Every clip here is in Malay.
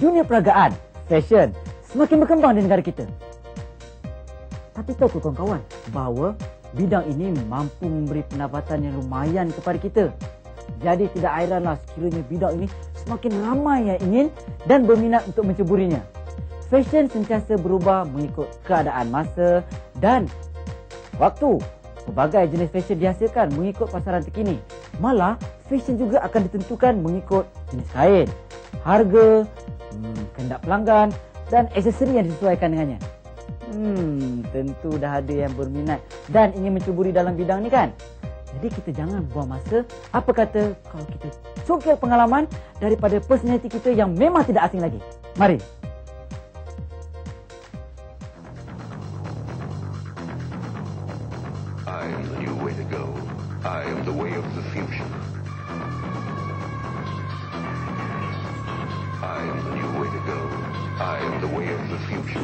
Dunia peragaan, fashion semakin berkembang di negara kita. Tapi tahu kawan-kawan bahawa bidang ini mampu memberi pendapatan yang lumayan kepada kita. Jadi tidak hairanlah sekiranya bidang ini semakin ramai yang ingin dan berminat untuk menceburinya. Fashion sentiasa berubah mengikut keadaan masa dan waktu. Pelbagai jenis fashion dihasilkan mengikut pasaran terkini. Malah, fashion juga akan ditentukan mengikut jenis kain, harga, kehendak pelanggan dan aksesori yang disesuaikan dengannya. Tentu dah ada yang berminat dan ingin mencuburi dalam bidang ni kan? Jadi kita jangan buang masa. Apa kata kalau kita congkel pengalaman daripada personaliti kita yang memang tidak asing lagi. Mari. I am the new way to go. I am the way of the future. I am the new way to go. I am the way of the future.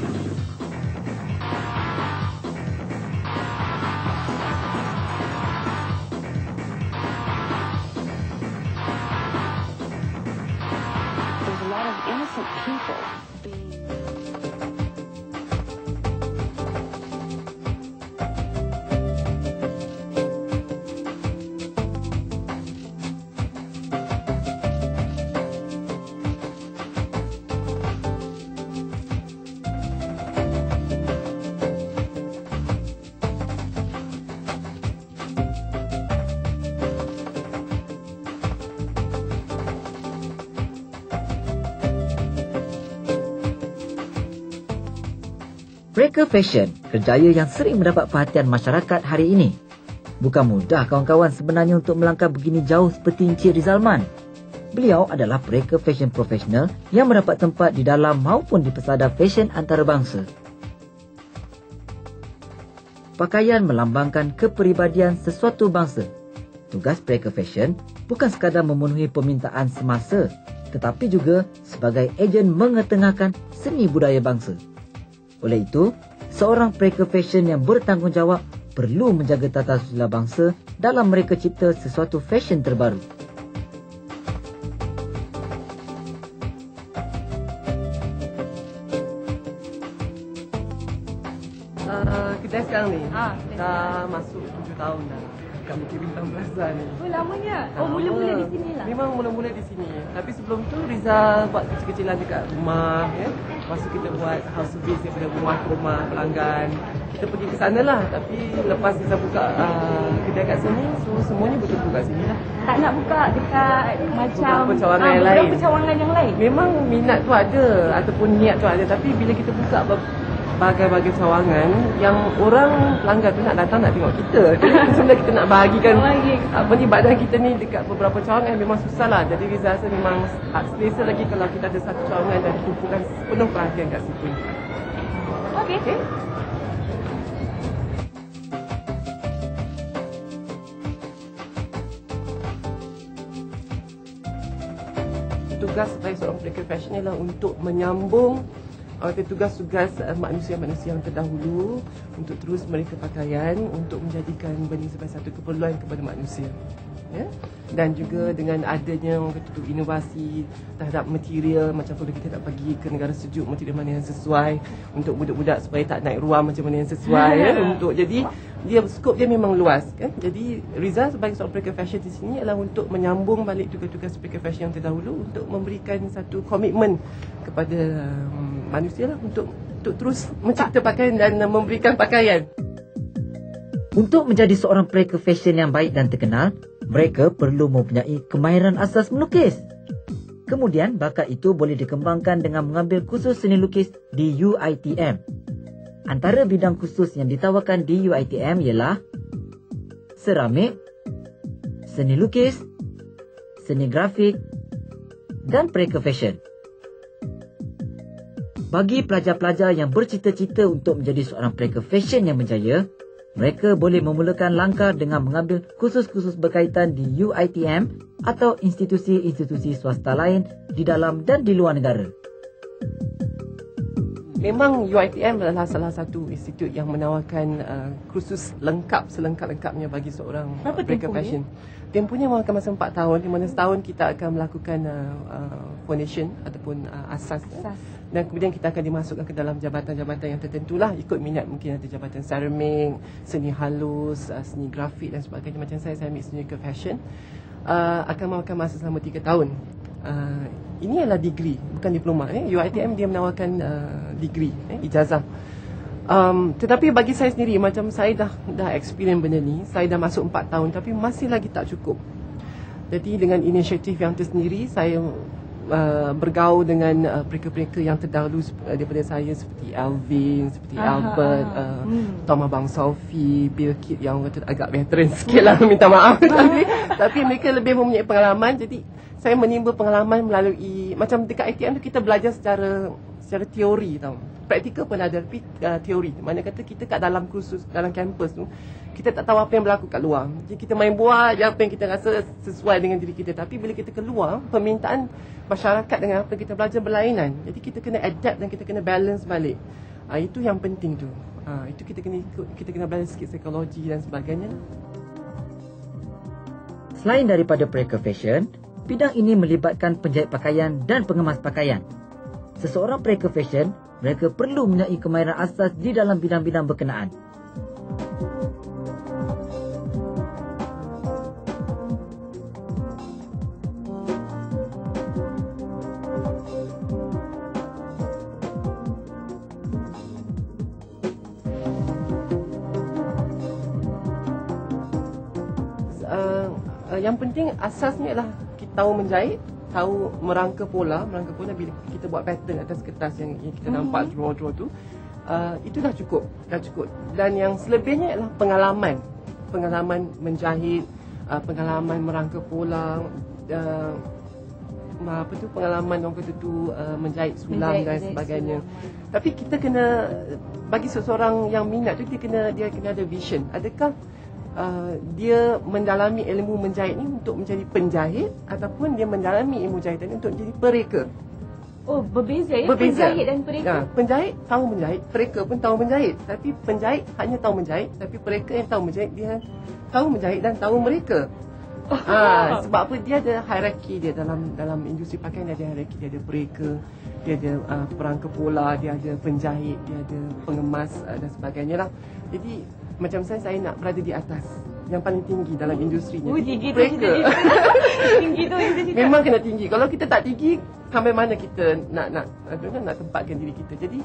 There's a lot of innocent people being... Mereka fashion, kerjaya yang sering mendapat perhatian masyarakat hari ini. Bukan mudah kawan-kawan sebenarnya untuk melangkah begini jauh seperti Encik Rizalman. Beliau adalah mereka fashion profesional yang mendapat tempat di dalam maupun di pesada fashion antarabangsa. Pakaian melambangkan kepribadian sesuatu bangsa. Tugas mereka fashion bukan sekadar memenuhi permintaan semasa, tetapi juga sebagai ejen mengetengahkan seni budaya bangsa. Oleh itu, seorang mereka fashion yang bertanggungjawab perlu menjaga tata susila bangsa dalam mereka cipta sesuatu fashion terbaru. Kedai sekarang ni dah masuk 7 tahun dah. Kami kira Bintang Plaza ni. Oh, lamanya? Oh, mula-mula di sini lah? Memang mula-mula di sini. Tapi sebelum tu Rizal buat kecil-kecilan dekat rumah. Ya. Masa kita buat house service daripada rumah ke rumah pelanggan. Kita pergi ke sana lah. Tapi lepas kita buka kedai kat sini, so semuanya betul-betul kat sini lah. Tak nak buka dekat macam cawangan yang lain. beberapa cawangan yang lain? Memang minat tu ada ataupun niat tu ada. Tapi bila kita buka bagai-bagai cawangan yang orang pelanggan tu nak datang nak tengok kita. Jadi sebenarnya kita nak bahagikan apa ni badan kita ni dekat beberapa cawangan memang susah lah. Jadi Rizal rasa memang selesa lagi kalau kita ada satu cawangan dan tumpukan penuh perhatian kat situ. Okey. Tugas sebagai seorang pelaku fashion ialah untuk menyambung tugas-tugas manusia-manusia yang terdahulu untuk terus mereka pakaian untuk menjadikan benda sebagai satu keperluan kepada manusia. Ya? Dan juga dengan adanya inovasi terhadap material, macam kalau kita nak pergi ke negara sejuk, material mana yang sesuai untuk budak-budak supaya tak naik ruam macam mana yang sesuai ya? Untuk jadi dia skop dia memang luas kan. Jadi Rizal sebagai seorang pelaku fashion di sini adalah untuk menyambung balik tugas-tugas pelaku fashion yang terdahulu untuk memberikan satu komitmen kepada manusia lah untuk terus mencipta pakaian dan memberikan pakaian. Untuk menjadi seorang pelaku fashion yang baik dan terkenal, mereka perlu mempunyai kemahiran asas melukis. Kemudian, bakat itu boleh dikembangkan dengan mengambil kursus seni lukis di UiTM. Antara bidang khusus yang ditawarkan di UiTM ialah seramik, seni lukis, seni grafik dan pereka fashion. Bagi pelajar-pelajar yang bercita-cita untuk menjadi seorang pereka fashion yang berjaya, mereka boleh memulakan langkah dengan mengambil kursus-kursus berkaitan di UiTM atau institusi-institusi swasta lain di dalam dan di luar negara. Memang UiTM adalah salah satu institut yang menawarkan kursus lengkap, selengkap-lengkapnya bagi seorang pereka fashion. Tempohnya memakan masa 4 tahun, di mana setahun kita akan melakukan foundation ataupun asas. Dan kemudian kita akan dimasukkan ke dalam jabatan-jabatan yang tertentulah, ikut minat. Mungkin ada jabatan seramik, seni halus, seni grafik dan sebagainya. Macam saya ambil seni ke fashion. Akan memakan masa selama 3 tahun. Ini adalah degree, bukan diploma. UiTM dia menawarkan degree, ijazah. Tetapi bagi saya sendiri, macam saya dah experience benda ni, saya dah masuk 4 tahun tapi masih lagi tak cukup. Jadi dengan inisiatif yang tersendiri, saya bergaul dengan pereka-pereka yang terdahulu daripada saya seperti Alvin, seperti Albert, Tom Abang Sophie, Bill Kidd yang kata agak veteran sikit lah, minta maaf. tapi mereka lebih mempunyai pengalaman. Jadi saya menimba pengalaman melalui, macam dekat ITM tu kita belajar secara teori tau. Praktikal pun ada, tapi teori. Mana kata kita kat dalam kursus, dalam kampus tu, kita tak tahu apa yang berlaku kat luar. Jadi kita main buat je apa yang kita rasa sesuai dengan diri kita. Tapi bila kita keluar, permintaan masyarakat dengan apa yang kita belajar berlainan. Jadi kita kena adapt dan kita kena balance balik. Itu yang penting tu. Itu kita kena balance sikit psikologi dan sebagainya. Selain daripada pereka fashion, bidang ini melibatkan penjahit pakaian dan pengemas pakaian. Seseorang pereka fashion, mereka perlu mempunyai kemahiran asas di dalam bidang-bidang berkenaan. Yang penting asasnya adalah kita tahu menjahit, tahu merangka pola bila kita buat pattern atas kertas yang kita nampak draw tu, itu dah cukup. Dan yang selebihnya adalah pengalaman menjahit, pengalaman merangka pola, pengalaman orang kata tu menjahit sulam dan sebagainya. Tapi kita kena, bagi seseorang yang minat tu, dia kena ada vision. Adakah dia mendalami ilmu menjahit ni untuk menjadi penjahit, ataupun dia mendalami ilmu jahitan ni untuk menjadi pereka? Oh, berbeza ya? Berbeza. Penjahit dan pereka. Penjahit tahu menjahit, pereka pun tahu menjahit. Tapi penjahit hanya tahu menjahit, tapi pereka yang tahu menjahit, dia tahu menjahit dan tahu mereka. Sebab apa? Dia ada hierarki dia dalam industri pakaian. Dia ada hierarki, dia ada pereka, dia ada perangka pola, dia ada penjahit, dia ada pengemas dan sebagainya lah. Jadi macam saya nak berada di atas, yang paling tinggi dalam industrinya. Tinggi tu pereka. Tinggi tu yang dia Memang kena tinggi. Kalau kita tak tinggi, sampai mana kita nak tempatkan diri kita. Jadi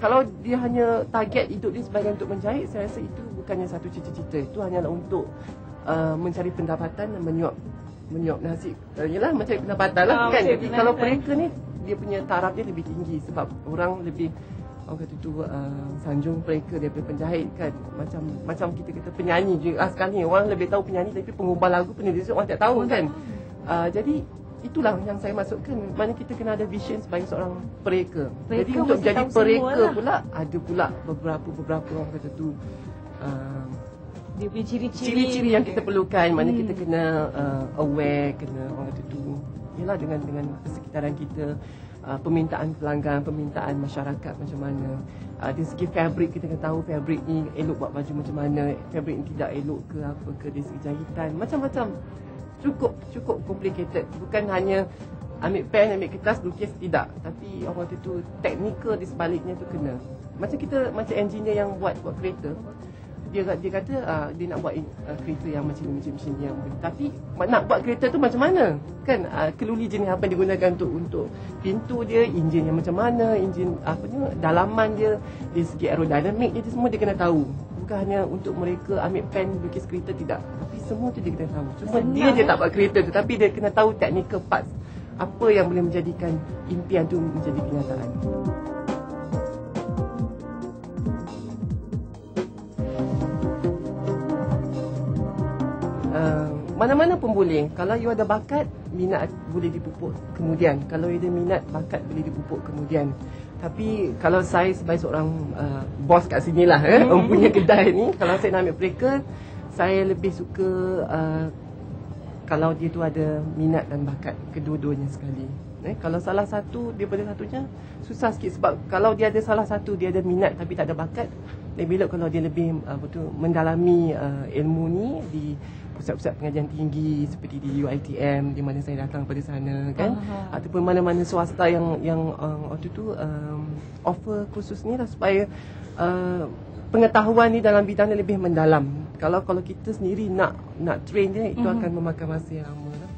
kalau dia hanya target hidup dia sebagai untuk menjahit, saya rasa itu bukannya satu cita-cita. Itu hanyalah untuk mencari pendapatan dan menyuap nasi. Yalah, mencari pendapatan lah kan. Jadi kalau pereka ni, dia punya taraf dia lebih tinggi sebab orang lebih, orang kata tu sanjung pereka daripada penjahit kan. Macam kita kata penyanyi juga sekarang ni, orang lebih tahu penyanyi, tapi pengubah lagu, penulis orang tak tahu kan. Jadi itulah yang saya masukkan, mana kita kena ada vision sebagai seorang pereka. Jadi untuk jadi pereka pula, ada pula beberapa orang kata tu dia punya ciri-ciri yang kita perlukan. Mana kita kena aware, kena orang kata tu, yalah, dengan sekitaran kita, permintaan pelanggan, permintaan masyarakat macam mana. Dari segi fabric, kita kena tahu fabric ni elok buat baju macam mana, fabric ni tidak elok ke apa ke, dari segi jahitan, macam-macam. Cukup complicated. Bukan hanya ambil pen, ambil kertas, lukis, tidak. Tapi orang kata tu, teknikal di sebaliknya tu kena. Macam engineer yang buat kereta. Dia kata dia nak buat kereta yang macam yang, tapi nak buat kereta tu macam mana kan, keluli jenis apa yang digunakan untuk pintu dia, enjin yang macam mana, enjin dalaman dia, dari segi aerodinamik dia semua dia kena tahu. Bukan hanya untuk mereka ambil pen lukis kereta, tidak, tapi semua tu dia kena tahu. Cuma dia tak buat kereta tu, tapi dia kena tahu technical parts, apa yang boleh menjadikan impian tu menjadi kenyataan. mana-mana pun boleh. Kalau you ada bakat, minat boleh dipupuk kemudian. Kalau you ada minat, bakat boleh dipupuk kemudian. Tapi kalau saya sebagai seorang bos kat sini lah, mempunyai kedai ni, kalau saya nak ambil mereka, saya lebih suka kalau dia tu ada minat dan bakat kedua-duanya sekali. Kalau salah satu daripada satunya susah sikit, sebab kalau dia ada salah satu, dia ada minat tapi tak ada bakat, lebih elok kalau dia lebih mendalami ilmu ni di pusat-pusat pengajian tinggi seperti di UiTM, di mana saya datang pada sana kan, ataupun mana-mana swasta yang waktu tu offer kursus ni lah, supaya pengetahuan ni dalam bidang ni lebih mendalam. Kalau kita sendiri nak train dia, itu akan memakan masa yang lama lah.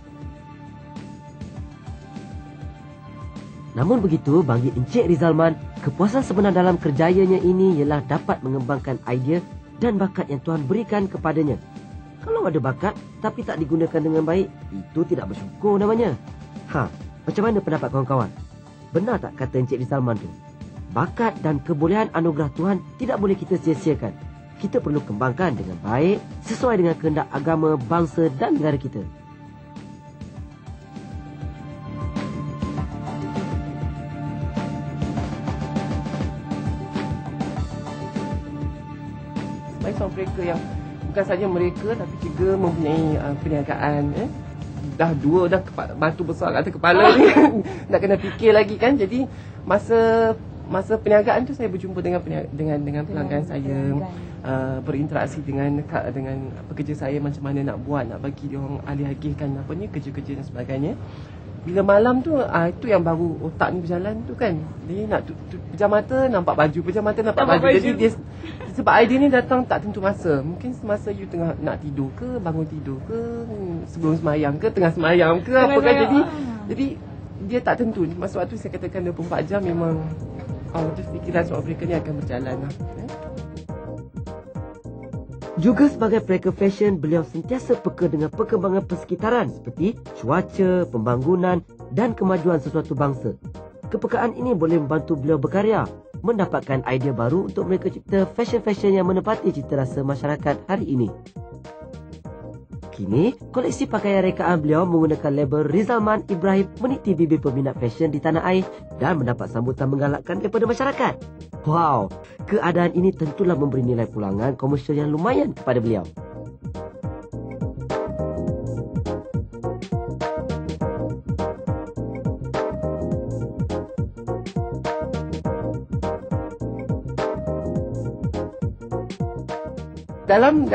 Namun begitu, bagi Encik Rizalman, kepuasan sebenar dalam kerjayanya ini ialah dapat mengembangkan idea dan bakat yang Tuhan berikan kepadanya. Kalau ada bakat tapi tak digunakan dengan baik, itu tidak bersyukur namanya. Macam mana pendapat kawan-kawan? Benar tak kata Encik Rizalman tu? Bakat dan kebolehan anugerah Tuhan tidak boleh kita sia-siakan. Kita perlu kembangkan dengan baik sesuai dengan kehendak agama, bangsa dan negara kita. Sebagai seorang mereka yang bukan saja mereka tapi juga mempunyai perniagaan, dah batu besar kat atas kepala ni nak kena fikir lagi kan. Jadi masa perniagaan tu saya berjumpa dengan pelanggan saya, berinteraksi dengan pekerja saya, macam mana nak buat, nak bagi dia orang alih-alihkan kerja-kerja dan sebagainya. Bila malam tu, itu yang baru otak ni berjalan tu kan. Dia nak pejam mata nampak baju, pejam mata nampak baju. Jadi dia, sebab idea ni datang tak tentu masa. Mungkin semasa you tengah nak tidur ke, bangun tidur ke, sebelum semayang ke, tengah semayang ke, apa kan. Jadi dia tak tentu. Masa waktu saya katakan 24 jam memang fikiran seorang mereka ni akan berjalan lah. Juga sebagai peleka fashion, beliau sentiasa peka dengan perkembangan persekitaran seperti cuaca, pembangunan dan kemajuan sesuatu bangsa. Kepekaan ini boleh membantu beliau berkarya, mendapatkan idea baru untuk mereka cipta fashion-fashion yang menepati cita rasa masyarakat hari ini. Kini, koleksi pakaian rekaan beliau menggunakan label Rizalman Ibrahim meniti bibir peminat fashion di tanah air dan mendapat sambutan menggalakkan daripada masyarakat. Wow, keadaan ini tentulah memberi nilai pulangan komersial yang lumayan kepada beliau. Dalam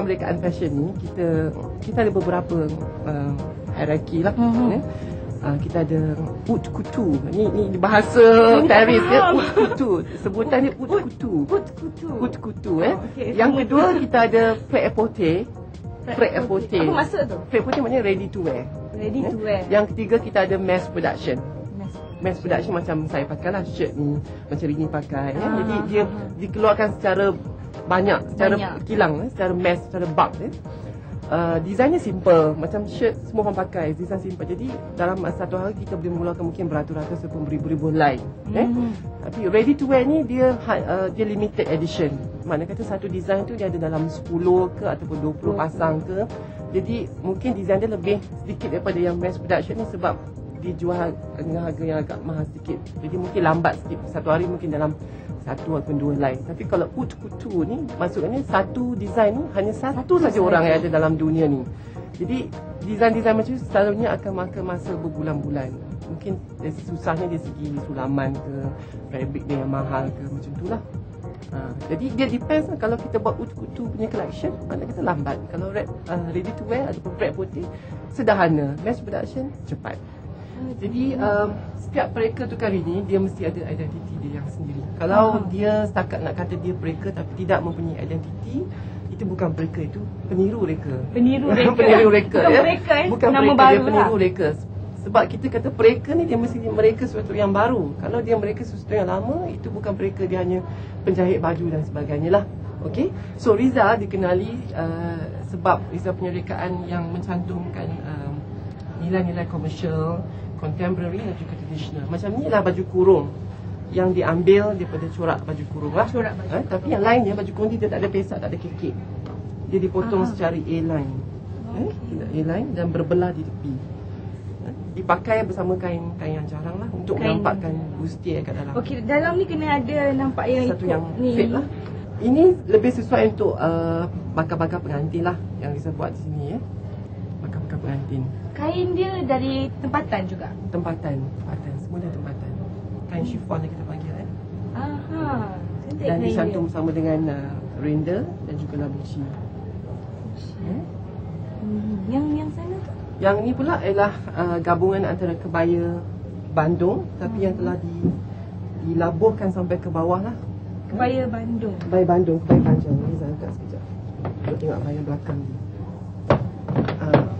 rekaan fashion ni kita ada beberapa hierarki lah. Kita ada haute couture. Ni bahasa Paris ya, haute couture. Sebutan dia haute couture. Haute couture Okay. Yang kedua kita ada prêt-à-porter. Prêt-à-porter. Apa maksud tu? Prêt-à-porter maknanya ready to wear. Ready to wear. Yang ketiga kita ada mass production. Mass production macam saya pakai lah shirt ni, macam Rini pakai Jadi dia dikeluarkan secara banyak, secara kilang, secara mass, secara bulk Desainnya simple, macam shirt semua orang pakai, desain simple. Jadi dalam satu hari kita boleh mengeluarkan mungkin beratus-ratus ataupun beribu-ribu line. Tapi ready to wear ni dia limited edition. Maknanya kata satu desain tu dia ada dalam 10 ke ataupun 20 pasang ke. Jadi mungkin desain dia lebih sedikit daripada yang mass production ni sebab dijual dengan harga yang agak mahal sedikit. Jadi mungkin lambat sikit, satu hari mungkin dalam satu ataupun dua line. Tapi kalau haute couture ni maksudnya satu design ni hanya satu saja orang yang ada dalam dunia ni. Jadi design-design macam tu selalunya akan makan masa berbulan-bulan. Mungkin dari susahnya dari segi sulaman ke, fabric dia yang mahal ke, macam tu lah. Jadi dia depends lah. Kalau kita buat haute couture punya collection, mana kita lambat. Kalau ready to wear ataupun prêt-à-porter sederhana, mass production cepat. Jadi setiap mereka tu kali ni dia mesti ada identiti dia yang sendiri. Kalau dia setakat nak kata dia mereka tapi tidak mempunyai identiti, itu bukan mereka, itu peniru reka. Peniru reka. Peniru reka. Bukan mereka, bukan nama mereka, baru dia peniru lah. reka. Sebab kita kata mereka ni dia mesti mereka sesuatu yang baru. Kalau dia mereka sesuatu yang lama, itu bukan mereka, dia hanya penjahit baju dan sebagainya lah. Okay, so Riza dikenali sebab Riza punya rekaan yang mencantumkan nilai-nilai komersial, contemporary dan juga traditional. Macam ni lah baju kurung yang diambil daripada corak baju kurung lah. Corak baju Tapi yang lainnya baju kurung dia tak ada pesak, tak ada kekek. Dia dipotong secara A-line. Tidak A-line dan berbelah di tepi. Dipakai bersama kain yang jarang lah untuk menampakkan bustier kat dalam. Okey, dalam ni kena ada nampak yang Satu ikut yang ni. fit lah. Ini lebih sesuai untuk bakar-bakar pengantin lah yang Riza buat di sini bakar-bakar pengantin. Kain dia dari tempatan juga. Tempatan. Semua dah tempatan. Kain chiffon yang kita panggil Aha. Cantik dan kain dicantum dia. bersama dengan render dan juga labuci. Yang sana tu? Yang ni pula ialah gabungan antara kebaya Bandung tapi yang telah dilabuhkan sampai ke bawah lah. Kebaya Bandung. Kebaya Bandung, kebaya panjang. Ni saya angkat sekejap. Kita tengok bahagian belakang dia.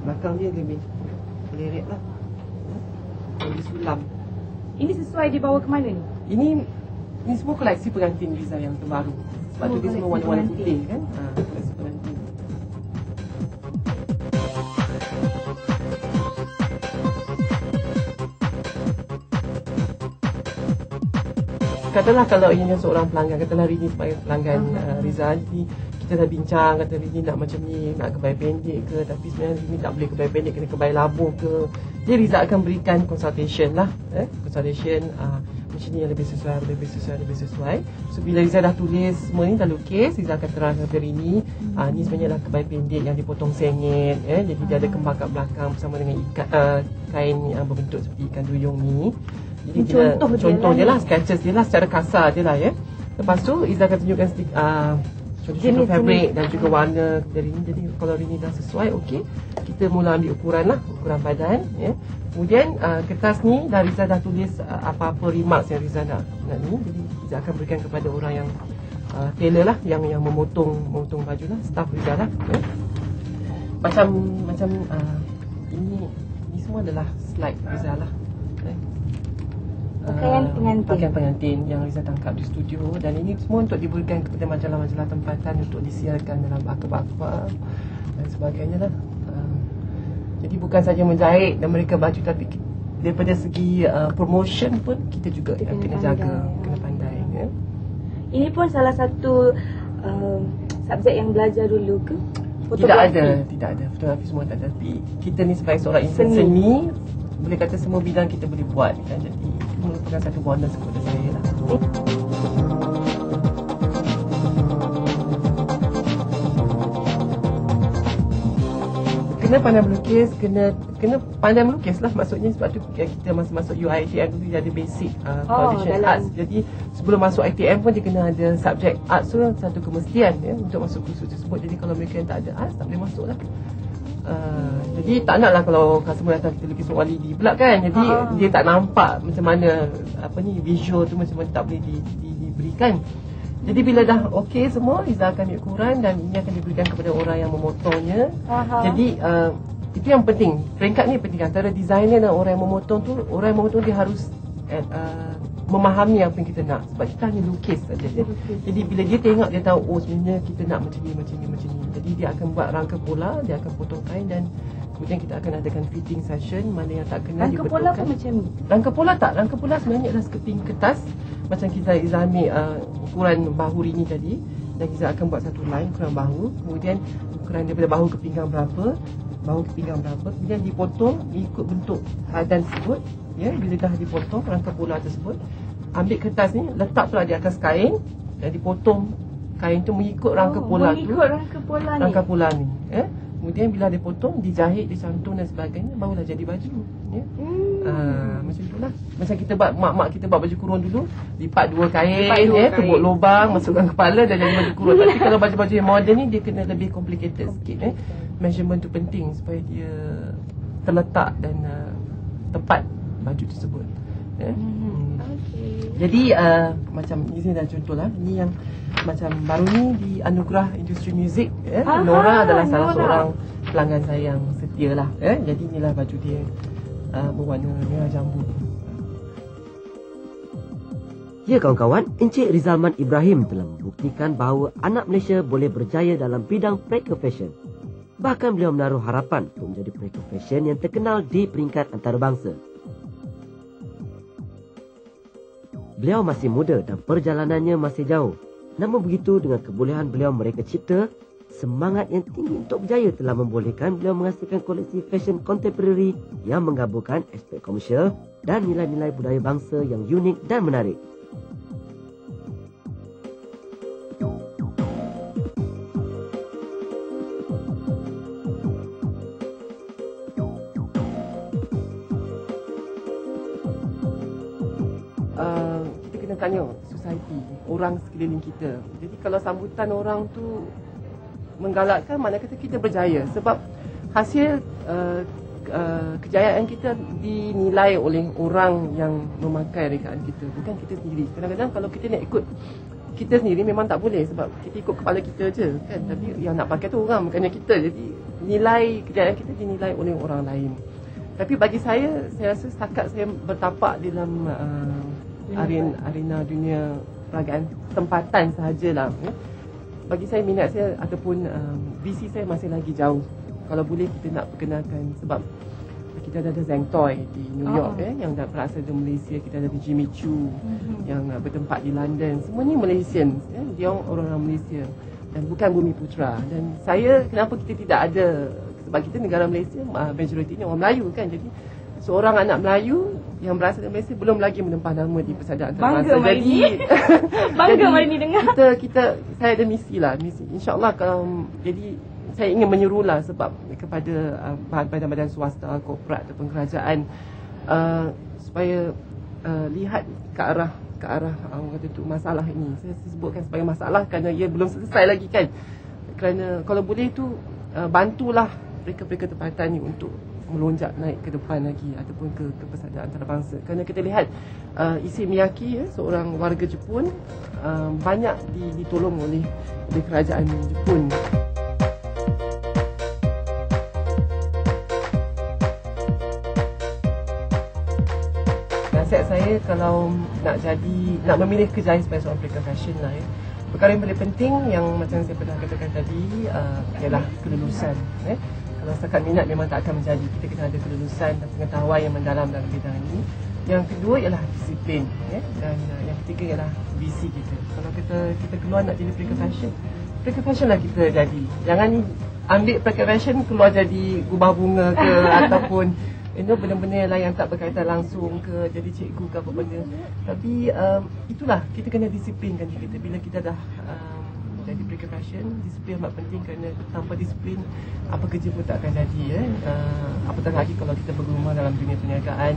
Belakang dia lebih leret lah. Lebih sulam. Ini sesuai dibawa ke mana ni? Ini semua koleksi pengantin Riza yang terbaru. Sebab tu dia semua koleksi warna-warna pengantin. putih kan. Koleksi pengantin. Katalah kalau ini seorang pelanggan, katalah Rini sebagai pelanggan Riza ni, kita dah bincang, kata Rini nak macam ni, nak kebaya pendek ke, tapi sebenarnya Rini tak boleh kebaya pendek, kena kebaya labuh ke. Jadi Riza akan berikan consultation lah, consultation macam ni yang lebih sesuai. So bila Riza dah tulis semua ni, dah lukis, Riza akan terangkan ke Rini, ni sebenarnya lah kebaya pendek yang dipotong sengit, jadi dia ada kembang kat belakang bersama dengan kain yang berbentuk seperti ikan duyung ni. Jadi contoh je lah, sketches je lah secara kasar je lah Lepas tu Iza akan tunjukkan contoh fabric dan juga warna dari ni. Jadi kalau Rini dah sesuai, okey, kita mula ambil ukuran lah, ukuran badan Kemudian kertas ni dah Riza dah tulis apa-apa remarks yang Riza nak ni. Jadi Riza akan berikan kepada orang yang tailor lah, yang memotong baju lah, staff Riza lah Macam ini semua adalah slide Riza lah Pakaian pengantin yang Riza tangkap di studio. Dan ini semua untuk diberikan kepada majalah-majalah tempatan untuk disiarkan dalam akhbar dan sebagainya lah. Jadi bukan saja menjahit dan mereka baju, tapi daripada segi promotion pun kita juga kena jaga, kena pandai Ini pun salah satu subjek yang belajar dulu ke? Tidak ada. Fotografi semua tak ada. Tapi kita ni sebagai seorang insan seni, boleh kata semua bidang kita boleh buat kan. Jadi itu merupakan satu bonus kepada saya lah. Kena pandai melukis, kena pandai melukis lah maksudnya. Sebab tu kita masa masuk UiTM tu dia ada basic foundation arts. Jadi sebelum masuk ITM pun dia kena ada subjek arts tu, satu kemestian untuk masuk kursus tersebut. Jadi kalau mereka yang tak ada arts, tak boleh masuk lah. Jadi tak nak lah kalau customer datang kita lukis wali di pula kan. Jadi dia tak nampak macam mana visual tu macam mana tak boleh diberikan. Jadi bila dah okey semua, Riza akan ambil ukuran dan ini akan diberikan kepada orang yang memotongnya. Jadi itu yang penting. Peringkat ni penting antara designer dan orang yang memotong tu. Orang yang memotong dia harus memahami apa yang kita nak. Sebab kita hanya lukis saja. Jadi bila dia tengok, dia tahu sebenarnya kita nak macam ni. Jadi dia akan buat rangka pola, dia akan potong kain dan kemudian kita akan adakan fitting session. Mana yang tak kena Rangka pola pun macam ni? Rangka pola tak. Rangka pola sebenarnya adalah skirting kertas. Macam kita Iza ambil ukuran bahu Rini tadi. Dan Iza akan buat satu line ukuran bahu. Kemudian ukuran daripada bahu ke pinggang berapa. Kemudian dipotong ikut bentuk badan tersebut. Bila dah dipotong rangka pola tersebut, ambil kertas ni, letak pula di atas kain dan dipotong kain tu mengikut rangka pola tu. Rangka pola ni. Kemudian bila dipotong, dijahit, dicantum dan sebagainya, barulah jadi baju. Macam itulah. Macam kita buat, mak-mak kita buat baju kurung dulu, lipat dua kain, tebuk lubang, masukkan kepala dan jadi baju kurung. Tapi kalau baju-baju yang moden ni, dia kena lebih complicated sikit. Measurement tu penting supaya dia terletak dan tepat baju tersebut. Jadi macam ni saya dah contoh lah. Ini yang macam baru ni di Anugerah Industri Muzik. Nora adalah salah seorang pelanggan saya yang setia lah. Jadi inilah baju dia berwarna merah jambu. Ya kawan-kawan, Encik Rizalman Ibrahim telah membuktikan bahawa anak Malaysia boleh berjaya dalam bidang pre-co fashion. Bahkan beliau menaruh harapan untuk menjadi pre-co fashion yang terkenal di peringkat antarabangsa. Beliau masih muda dan perjalanannya masih jauh. Namun begitu, dengan kebolehan beliau mereka cipta, Semangat yang tinggi untuk berjaya telah membolehkan beliau menghasilkan koleksi fashion contemporary yang menggabungkan aspek komersial dan nilai-nilai budaya bangsa yang unik dan menarik. Kita kena tanya society, orang sekeliling kita. Jadi kalau sambutan orang tu menggalakkan, mana kata kita berjaya. Sebab hasil kejayaan kita dinilai oleh orang yang memakai rekaan kita, bukan kita sendiri. Kadang-kadang kalau kita nak ikut kita sendiri memang tak boleh, sebab kita ikut kepala kita je kan. Tapi yang nak pakai tu orang, bukannya kita. Jadi nilai kejayaan kita dinilai oleh orang lain. Tapi bagi saya rasa setakat saya bertapak dalam arena dunia peragaan tempatan sahajalah. Bagi saya, minat saya ataupun visi saya masih lagi jauh. Kalau boleh kita nak perkenalkan, sebab kita ada Zeng Toy di New York yang berasal dari Malaysia. Kita ada Jimmy Choo yang bertempat di London. Semuanya Malaysian, dia orang Malaysia dan bukan Bumi Putra. Dan saya, kenapa kita tidak ada, sebab kita negara Malaysia majoritinya orang Melayu kan. Jadi seorang anak Melayu yang berasal dari Malaysia belum lagi menempah nama di persada antarabangsa. Jadi bangga Marini dengar. Saya ada misi. InsyaAllah kalau jadi saya ingin menyuruhlah sebab kepada badan-badan swasta, korporat ataupun kerajaan supaya lihat ke arah orang kata tu masalah ini. Saya sebutkan sebagai masalah kerana ia belum selesai lagi kan. Kerana kalau boleh tu bantulah mereka-mereka tempatan ni untuk melonjak naik ke depan lagi ataupun ke persada antarabangsa. Kerana kita lihat Issey Miyake, seorang warga Jepun, banyak ditolong oleh kerajaan Jepun. Nasihat saya kalau nak memilih kerjaya sebagai seorang pelaku fashion lah perkara yang paling penting yang macam saya pernah katakan tadi ialah kelulusan. Kalau setakat minat memang tak akan menjadi. Kita kena ada kelulusan dan pengetahuan yang mendalam dalam bidang ini. Yang kedua ialah disiplin, dan yang ketiga ialah visi kita. Kalau kita keluar nak jadi pelaku fashion lah kita jadi. Jangan ambil pelaku fashion keluar jadi gubah bunga ke ataupun benda-benda lain yang tak berkaitan langsung ke, jadi cikgu ke apa benda. Tapi itulah, kita kena disiplinkan diri kita. Bila kita dah jadi pelaku fashion, disiplin amat penting kerana tanpa disiplin apa kerja pun tak akan jadi. Apatah lagi kalau kita bergumul dalam dunia perniagaan.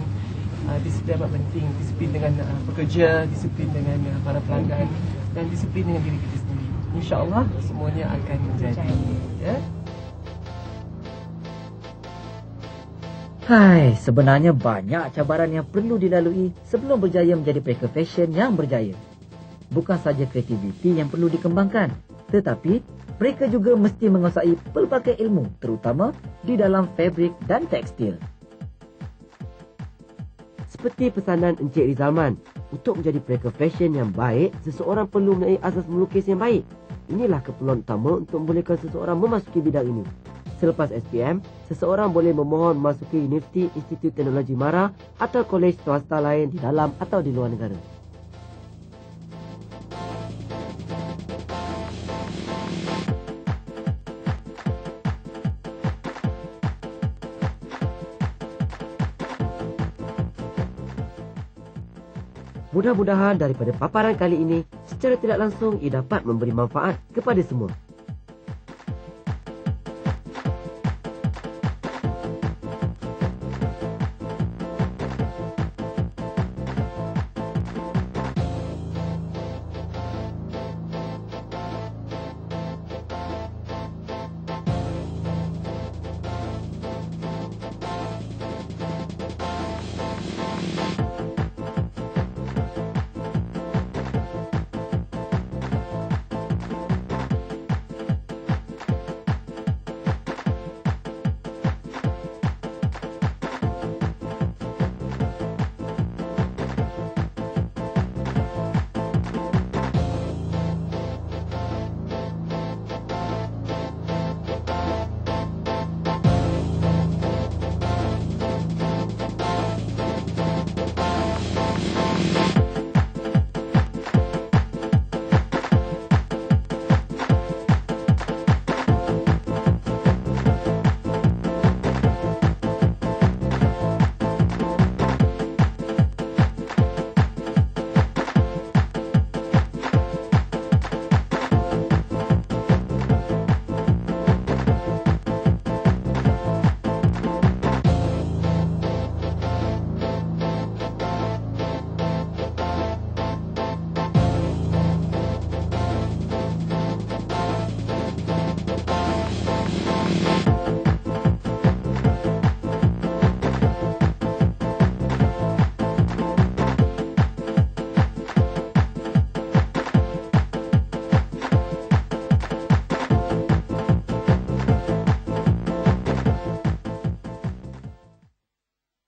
Disiplin amat penting. Disiplin dengan pekerja, disiplin dengan para pelanggan dan disiplin dengan diri kita sendiri. InsyaAllah semuanya akan menjadi. Hai, sebenarnya banyak cabaran yang perlu dilalui sebelum berjaya menjadi pelaku fashion yang berjaya. Bukan saja kreativiti yang perlu dikembangkan, tetapi mereka juga mesti menguasai pelbagai ilmu, terutama di dalam fabrik dan tekstil. Seperti pesanan Encik Rizalman, untuk menjadi pelaku fashion yang baik, seseorang perlu mempunyai asas melukis yang baik. Inilah keperluan utama untuk membolehkan seseorang memasuki bidang ini. Selepas SPM, seseorang boleh memohon memasuki Universiti Institut Teknologi MARA atau kolej swasta lain di dalam atau di luar negara. Mudah-mudahan daripada paparan kali ini, secara tidak langsung ia dapat memberi manfaat kepada semua.